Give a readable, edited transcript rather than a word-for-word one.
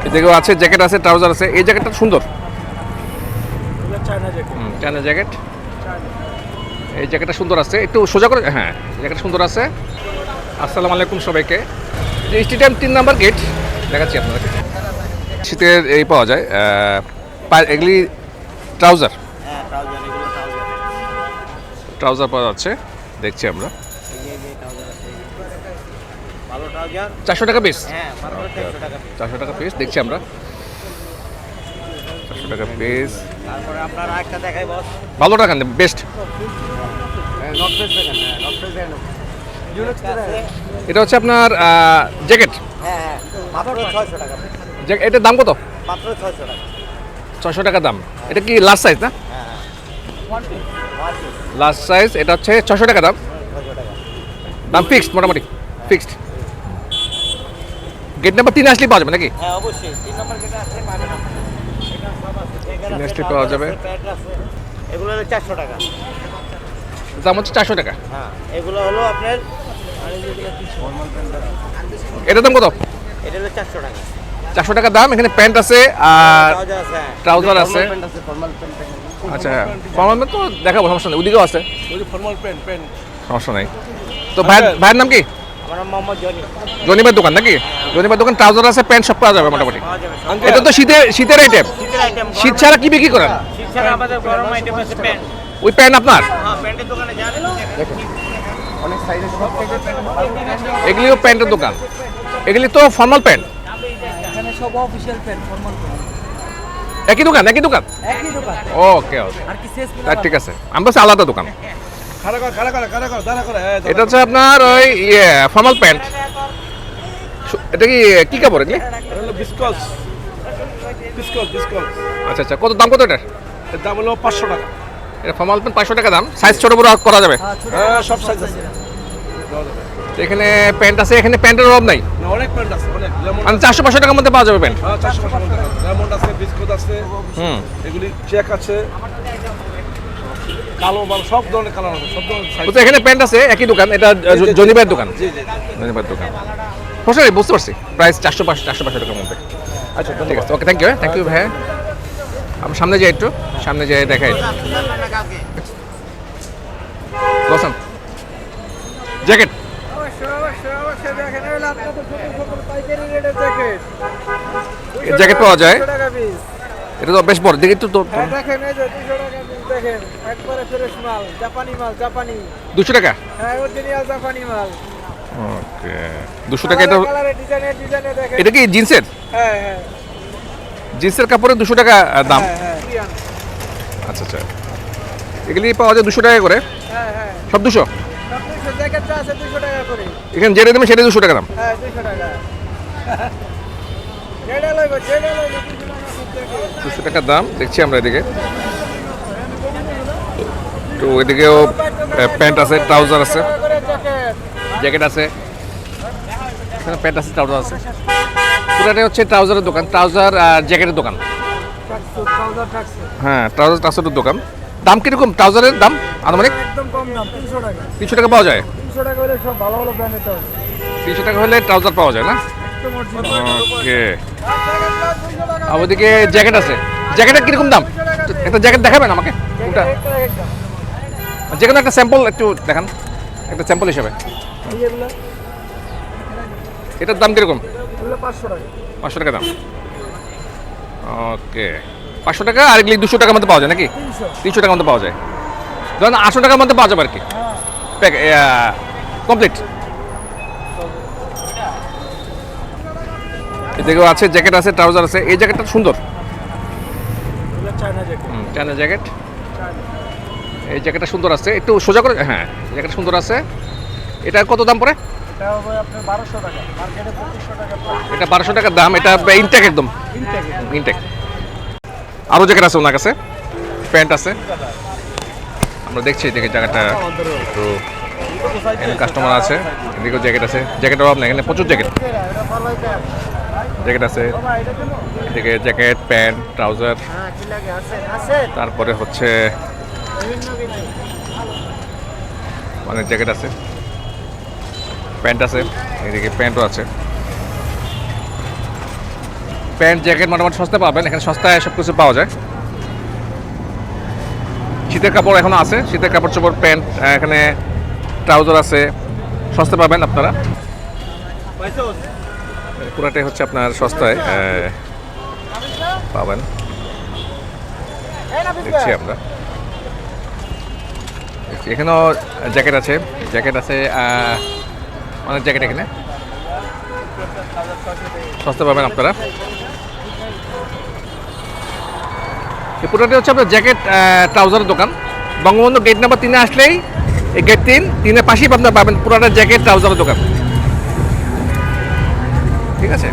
এদিকেও আছে, জ্যাকেট আছে, ট্রাউজার আছে। এই জ্যাকেটটা সুন্দর, চায়না জ্যাকেট। এই জ্যাকেটটা সুন্দর আছে, একটু সোজা করে। হ্যাঁ, জ্যাকেট সুন্দর আছে। আসসালামু আলাইকুম সবাইকে। যে স্টেডিয়াম 3 নাম্বার গেট দেখাচ্ছি আপনাদেরকে। শীতের এই পাওয়া যায়, এগুলি ট্রাউজার, ট্রাউজার পাওয়া যাচ্ছে, দেখছি আমরা। 400 টাকা পিস, 400 টাকা পিস দেখছি আমরা, 400 টাকা পিস। তারপরে আপনার একটা দেখাই বস, ভালো টাকা বেস্ট। এটা হচ্ছে আপনার জ্যাকেট, হ্যাঁ মাত্র 600 টাকা। এটার দাম কত? মাত্র 600 টাকা। 600 টাকা দাম। এটা কি লার্জ সাইজ না? হ্যাঁ লার্জ সাইজ, এটা হচ্ছে 600 টাকা দাম। 600 টাকা দাম ফিক্সড, মোটামুটি ফিক্সড। গেট নাম্বার 3 আসলেই পাওয়া যাবে নাকি? হ্যাঁ অবশ্যই 3 নম্বর যেটা আছে পাবেন আপনি। এখানে সব আছে, এখানে তিন আসলে পাওয়া যাবে। প্যাড আছে, এগুলো হলো 400 টাকা। দাম হচ্ছে 400 টাকা। হ্যাঁ এগুলো হলো আপনার এটার দাম কত? এটা হলো 400 টাকা। 400 টাকা দাম। এখানে প্যান্ট আছে আর ট্রাউজার আছে, হ্যাঁ। ট্রাউজার আছে। ফর্মাল প্যান্ট আছে। আচ্ছা, ফর্মাল প্যান্ট তো দেখাবো, সমস্যা নেই, ওদিকেও আছে, ওই যে ফর্মাল প্যান্ট। সমস্যা নেই। তো ভাইয়ের নাম কি? আমার নাম মোহাম্মদ জনি। জনিবার দোকান নাকি? জনিবার দোকান, ট্রাউজার আছে, প্যান্ট সব পাওয়া যাবে মোটামুটি। পাওয়া যাবে। এটা তো শীতের আইটেম। শীতের আইটেম। শীত ছাড়া কি বিক্রি করেন? শীত ছাড়া আমাদের গরম আইটেম আছে প্যান্ট। ওই প্যান্ট আপনার? হ্যাঁ প্যান্টের দোকানে যান, অনেক সাইজের সব থেকে প্যান্ট। এগুলিও প্যান্টের দোকান। এগুলি তো ফর্মাল প্যান্ট। এখানে সব অফিশিয়াল প্যান্ট, ফর্মাল প্যান্ট। একই দোকান? একই দোকান। ওকে ওকে, আর কি শেষ ঠিক আছে। আমরা হচ্ছে আলাদা দোকান। এটা হচ্ছে আপনার ওই ফর্মাল প্যান্ট। এটা কি কাপড় এগুলি? আচ্ছা আচ্ছা, কত দাম? কত এটার? এর দাম হলো 500 টাকা। এটা ফর্মাল প্যান্ট 500 টাকা দাম। সাইজ ছোট বড় করা যাবে? হ্যাঁ সব সাইজ আছে। তো এখানে প্যান্ট আছে, এখানে প্যান্টের অভাব নাই। না, অনেক প্যান্ট আছে, অনেক লেমন। মানে 400-500 টাকার মধ্যে পাওয়া যাবে প্যান্ট। হ্যাঁ 400 টাকা। লেমন আছে, বিস্কুট আছে, হুম, এগুলি চেক আছে, কালো মাল, সব ধরনের কালার আছে, সব ধরনের সাইজ। তো এখানে প্যান্ট আছে, একই দোকান। এটা জনিবার দোকান, জি জি। জনিবার দোকান। বুঝতে বুঝতে পারছি, প্রাইস 400-500 টাকার মধ্যে। আচ্ছা ঠিক আছে, ওকে, থ্যাংক ইউ ভাইয়া। আমরা সামনে যাই, একটু সামনে যাই, দেখাই। বসান জ্যাকেট, জ্যাকেট পাওয়া যায়। এটা তো বেশ বড়, দেখি একটু তো। 200 টাকা? ওকে, 200 টাকা। এটা কি জিন্সের? জিন্সের কাপড়ে 200 টাকা দাম। আচ্ছা আচ্ছা, এগুলি পাওয়া যায় 200 টাকা করে? সব 200? এখানে যেটা দেবেন সেটা 200 টাকা দাম। 200 টাকা দাম দেখছি আমরা এদিকে। তো এদিকেও প্যান্ট আছে, ট্রাউজার আছে, জ্যাকেট আছে, এখানে প্যান্ট আছে, ট্রাউজার আছে। পুরাটাই হচ্ছে ট্রাউজারের দোকান, ট্রাউজার আর জ্যাকেটের দোকান। হ্যাঁ, ট্রাউজারের দোকান। দাম কিরকম ট্রাউজারের দাম আনুমানিক? একদম কম দাম, 300 টাকা। 300 টাকা পাওয়া যায়? 300 টাকা হলে সব ভালো ভালো ব্র্যান্ডের তো আছে। 300 টাকা হলে ট্রাউজার পাওয়া যায় না? একদম অরিজিনাল। ওকে, আর ওদিকে জ্যাকেট আছে। জ্যাকেটের কিরকম দাম? একটা জ্যাকেট দেখাবেন আমাকে, কোনটা? যে কোনো একটা স্যাম্পল একটু দেখান, একটা স্যাম্পল হিসেবে। এটার দাম কিরকম? 500 টাকা। 500 টাকা দাম। ওকে, 500 টাকা। আর এগুলি 200 টাকার মধ্যে পাওয়া যায় নাকি? 300 টাকার মধ্যে পাওয়া যায়। ধরুন 800 টাকার মধ্যে পাওয়া যাবে আর কি, কমপ্লিট। এদিকেও আছে, জ্যাকেট আছে, ট্রাউজার আছে। এই জ্যাকেটটা সুন্দর, চায়না জ্যাকেট। এই জ্যাকেটটা সুন্দর আছে, একটু সোজা করে। হ্যাঁ, জ্যাকেট সুন্দর আছে। এটার কত দাম পড়ে? এটা হবে আপনার 1200 টাকা, মার্কেটে 2500 টাকা প্রাইস। এটা 1200 টাকার দাম। এটা ইনটেক, একদম ইনটেক। আরও জ্যাকেট আছে ওনার কাছে, প্যান্ট আছে। আমরা দেখছি এদিকে জায়গাটা একটু, এখানে কাস্টমার আছে, এদিকেও জ্যাকেট আছে। জ্যাকেটের অভাব নেই, এখানে প্রচুর জ্যাকেট, জ্যাকেট আছে। এদিকে জ্যাকেট, প্যান্ট, ট্রাউজার, হ্যাঁ কি লাগে আছে। তারপরে হচ্ছে মানে জ্যাকেট আছে, প্যান্ট আছে, এদিকে প্যান্টও আছে। প্যান্ট জ্যাকেট মোটামুটি সস্তা পাবেন, এখানে সস্তায় সব কিছু পাওয়া যায়। শীতের কাপড় এখনও আছে, শীতের কাপড় চোপড় প্যান্ট, এখানে ট্রাউজার আছে, সস্তা পাবেন আপনারা। পুরাটাই হচ্ছে আপনার সস্তায় পাবেন, দেখছি আমরা। এখানেও জ্যাকেট আছে, অনেক জ্যাকেট এখানে সস্তা পাবেন আপনারা। এই পুরোটা হচ্ছে আপনার জ্যাকেট ট্রাউজারের দোকান। বঙ্গবন্ধু গেট নাম্বার 3-এ আসলেই, এই গেট 3-এর পাশেই আপনারা পাবেন পুরোটা জ্যাকেট ট্রাউজারের দোকান। ঠিক আছে।